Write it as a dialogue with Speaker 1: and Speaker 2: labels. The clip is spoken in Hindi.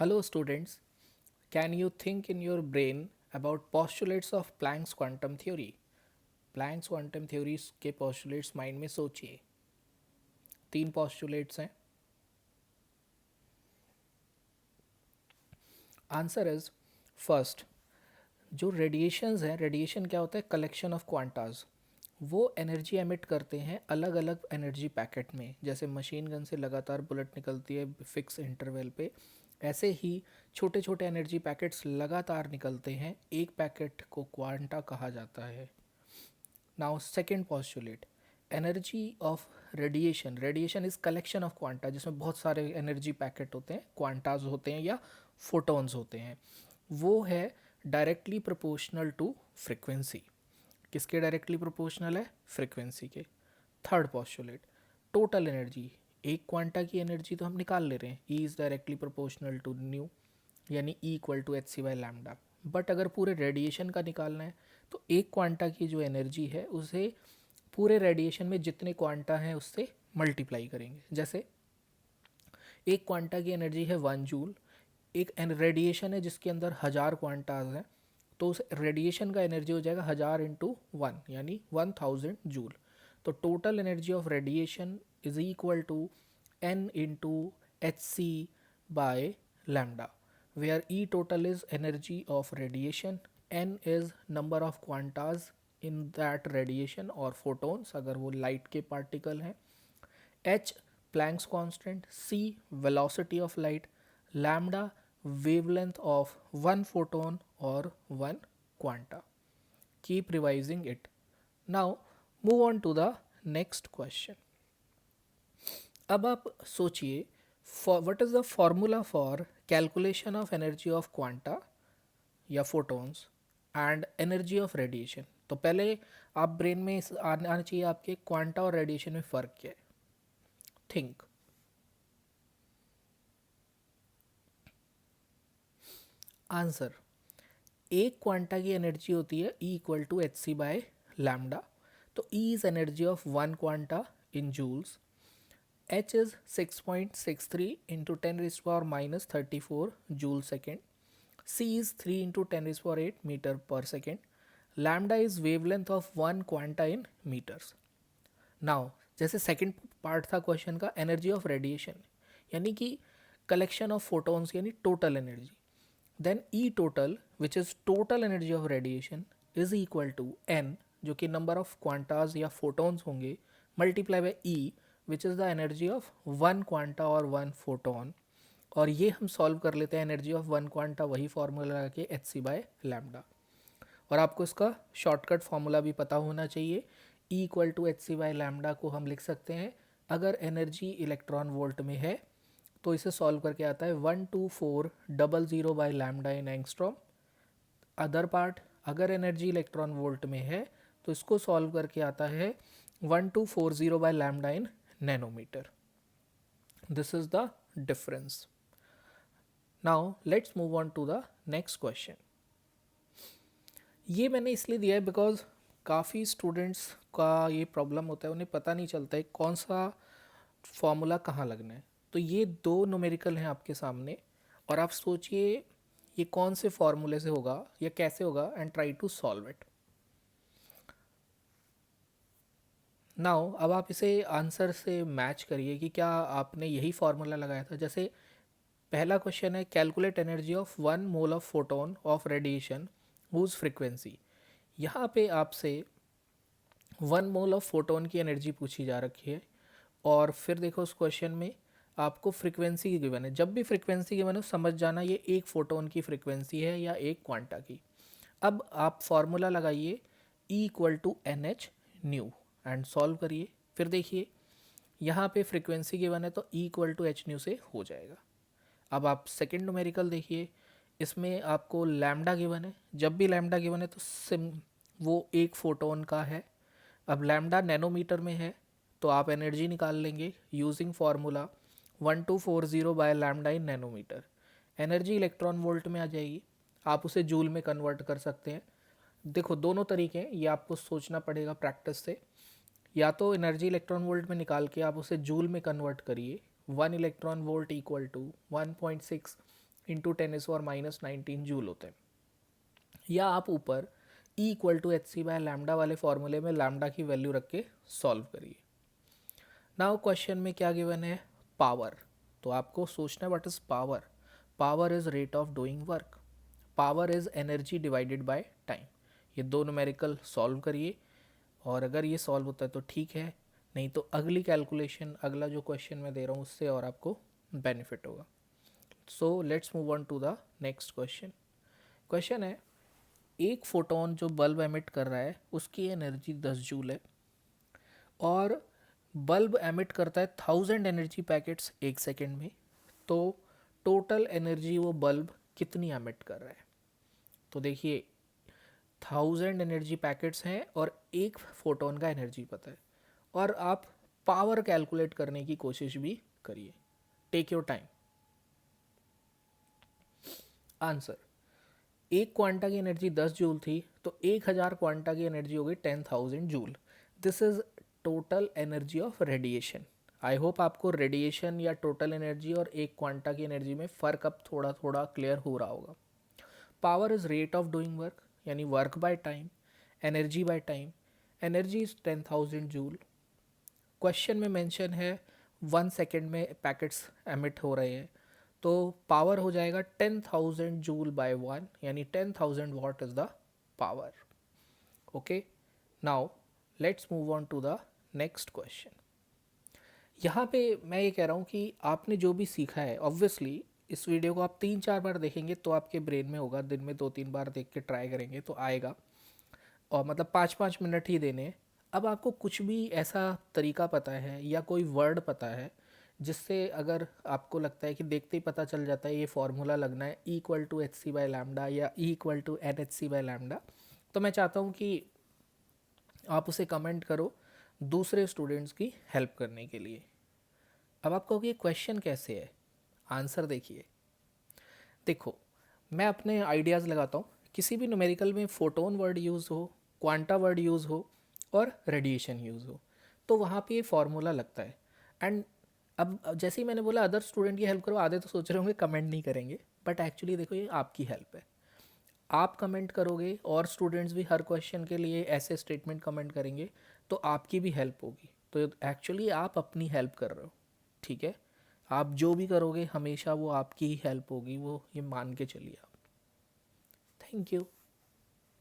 Speaker 1: Hello students, can you think in your brain about postulates of Planck's quantum theory? Planck's quantum theory के postulates माइंड में सोचिए. तीन postulates हैं. आंसर इज फर्स्ट, जो रेडिएशंस हैं, रेडिएशन क्या होता है? Collection of quantas. वो एनर्जी एमिट करते हैं अलग अलग एनर्जी पैकेट में. जैसे मशीन गन से लगातार बुलेट निकलती है फिक्स इंटरवल पे, ऐसे ही छोटे छोटे एनर्जी पैकेट्स लगातार निकलते हैं. एक पैकेट को क्वांटा कहा जाता है. Now second postulate, energy of radiation. Radiation is collection of quanta, जिसमें बहुत सारे एनर्जी पैकेट होते हैं, क्वांटाज होते हैं या फोटॉन्स होते हैं. वो है डायरेक्टली प्रोपोर्शनल टू फ्रिक्वेंसी. किसके डायरेक्टली प्रोपोर्शनल है? फ्रिक्वेंसी के. Third postulate, total energy. एक क्वांटा की एनर्जी तो हम निकाल ले रहे हैं, E is directly proportional to nu, यानी E equal to H C by lambda. But अगर पूरे रेडिएशन का निकालना है तो एक क्वांटा की जो एनर्जी है उसे पूरे रेडिएशन में जितने क्वांटा हैं उससे मल्टीप्लाई करेंगे. जैसे एक क्वांटा की एनर्जी है 1 जूल, एक रेडिएशन है जिसके अंदर 1000 क्वांटाज हैं, तो उस रेडिएशन का एनर्जी हो जाएगा 1000 इंटू 1 यानी 1000 जूल. तो total energy of radiation is equal to n into H C by lambda, where E total is energy of radiation, N is number of quantas in that radiation और photons अगर वो light के particle हैं, H Planck's constant, C velocity of light, lambda wavelength of one photon or one quanta. Keep revising it. Now move on to the next question. अब आप सोचिए, what is the formula for calculation of energy of quanta या photons and energy of radiation. तो पहले आप ब्रेन में आना चाहिए आपके क्वांटा और रेडिएशन में फ़र्क क्या है. थिंक. आंसर, एक क्वांटा की एनर्जी होती है E equal to H C by lambda. तो E is energy of one quanta in joules. H is 6.63 into 10 raised to power minus 34 joule second. C is 3 into 10 raised to power 8 meter per second. Lambda is wavelength of one quanta in meters. Now, जैसे सेकेंड पार्ट था क्वेश्चन का एनर्जी ऑफ रेडिएशन, यानी कि कलेक्शन ऑफ फोटॉन्स यानी total energy. Then E total which is total energy of radiation is equal to N, जो कि नंबर ऑफ क्वांटाज या फोटॉन्स होंगे, multiply by E which is the energy of one quanta और वन फोटोन. और ये हम सॉल्व कर लेते हैं एनर्जी ऑफ वन क्वांटा, वही फार्मूला लगा के एच सी बाय लैम्डा. और आपको इसका शॉर्टकट फार्मूला भी पता होना चाहिए. E equal to H C by lambda को हम लिख सकते हैं, अगर एनर्जी इलेक्ट्रॉन वोल्ट में है तो इसे सॉल्व करके आता है 12400 बाय लैम्डा इन एंगस्ट्रॉम. अदर पार्ट, अगर एनर्जी इलेक्ट्रॉन वोल्ट में है तो इसको सॉल्व करके आता है 1240 by lambda in nanometer. This is the difference. Now let's move on to the next question. ये मैंने इसलिए दिया है बिकॉज काफ़ी स्टूडेंट्स का ये प्रॉब्लम होता है, उन्हें पता नहीं चलता है कौन सा फॉर्मूला कहाँ लगना है. तो ये दो न्यूमेरिकल हैं आपके सामने और आप सोचिए ये कौन से फॉर्मूले से होगा या कैसे होगा and try to solve it. Now अब आप इसे आंसर से मैच करिए कि क्या आपने यही फार्मूला लगाया था. जैसे पहला क्वेश्चन है calculate energy of 1 mole of photon of radiation whose frequency. यहाँ पे आपसे 1 मोल ऑफ फोटोन की एनर्जी पूछी जा रखी है और फिर देखो उस क्वेश्चन में आपको फ्रीक्वेंसी की गिवन है. जब भी फ्रीक्वेंसी गिवन हो समझ जाना ये एक फोटोन की फ्रीक्वेंसी है या एक क्वांटा की. अब आप फार्मूला लगाइए E equal to N H nu and solve करिए. फिर देखिए यहाँ पे फ्रीक्वेंसी गिवन है तो E equal to H nu से हो जाएगा. अब आप सेकेंड न्यूमेरिकल देखिए, इसमें आपको लैम्डा गिवन है. जब भी लैम्डा गिवन है तो वो एक फोटोन का है. अब लैम्डा नैनोमीटर में है तो आप एनर्जी निकाल लेंगे using formula 1240 by lambda in nanometre. Energy electron volt में आ जाएगी, आप उसे जूल में कन्वर्ट कर सकते हैं. देखो दोनों तरीके हैं, ये आपको सोचना पड़ेगा प्रैक्टिस से. या तो एनर्जी इलेक्ट्रॉन वोल्ट में निकाल के आप उसे जूल में कन्वर्ट करिए. 1 electron volt equal to 1.6 into 10⁻⁻19 joule होते हैं। या आप ऊपर E=hc/लैम्डा वाले फॉर्मूले में लैम्डा की वैल्यू रख के सॉल्व करिए। नाउ क्वेश्चन में क्या गिवन है, पावर। तो आपको सोचना है what is power. Power is rate of doing work, power is energy divided by time. ये दो न्यूमेरिकल सॉल्व करिए, और अगर ये सॉल्व होता है तो ठीक है, नहीं तो अगली कैलकुलेशन, अगला जो क्वेश्चन मैं दे रहा हूँ उससे और आपको बेनिफिट होगा। So let's move on to the next question. Question है, एक फोटोन जो बल्ब एमिट कर रहा है उसकी एनर्जी 10 जूल है, और बल्ब एमिट करता है 1000 एनर्जी पैकेट्स एक सेकेंड में। तो टोटल एनर्जी वो बल्ब कितनी एमिट कर रहा है। तो देखिए 1000 एनर्जी पैकेट्स हैं और एक फोटोन का एनर्जी पता है, और आप पावर कैलकुलेट करने की कोशिश भी करिए। Take your time. आंसर, एक क्वांटा की एनर्जी 10 जूल थी, तो 1000 क्वांटा की एनर्जी हो गई 10,000 joule. This is total energy of radiation. I hope आपको रेडिएशन या टोटल एनर्जी और एक क्वांटा की एनर्जी में फ़र्क अब थोड़ा थोड़ा क्लियर हो रहा होगा। Power is rate of doing work, यानी work by time, energy by time. Energy is 10,000 joule. Question में मेंशन है 1 सेकेंड में पैकेट्स एमिट हो रहे हैं, तो पावर हो जाएगा 10,000 जूल बाय 1, यानी 10,000 watt is the power. Okay, now let's move on to the next question. यहाँ पे मैं ये कह रहा हूँ कि आपने जो भी सीखा है, ऑब्वियसली इस वीडियो को आप 3-4 बार देखेंगे तो आपके ब्रेन में होगा, दिन में 2-3 बार देख के ट्राई करेंगे तो आएगा, और मतलब 5-5 मिनट ही देने हैं। अब आपको कुछ भी ऐसा तरीका पता है या कोई वर्ड पता है जिससे अगर आपको लगता है कि देखते ही पता चल जाता है ये फॉर्मूला लगना है E=hc/लैम्डा या E=nhc/लैम्डा, तो मैं चाहता हूँ कि आप उसे कमेंट करो दूसरे स्टूडेंट्स की हेल्प करने के लिए। अब आप कहोगे क्वेश्चन कैसे है, आंसर देखिए। देखो, मैं अपने आइडियाज़ लगाता हूँ। किसी भी न्यूमेरिकल में फोटोन वर्ड यूज़ हो, क्वांटा वर्ड यूज़ हो और रेडिएशन यूज़ हो, तो वहाँ पे ये फार्मूला लगता है। एंड अब जैसे ही मैंने बोला अदर स्टूडेंट की हेल्प करो, आधे तो सोच रहे होंगे कमेंट नहीं करेंगे, बट एक्चुअली देखो ये आपकी हेल्प है। आप कमेंट करोगे और स्टूडेंट्स भी हर क्वेश्चन के लिए ऐसे स्टेटमेंट कमेंट करेंगे, तो आपकी भी हेल्प होगी। तो एक्चुअली आप अपनी हेल्प कर रहे हो, ठीक है। आप जो भी करोगे हमेशा वो आपकी ही हेल्प होगी, वो ये मान के चलिए आप। Thank you.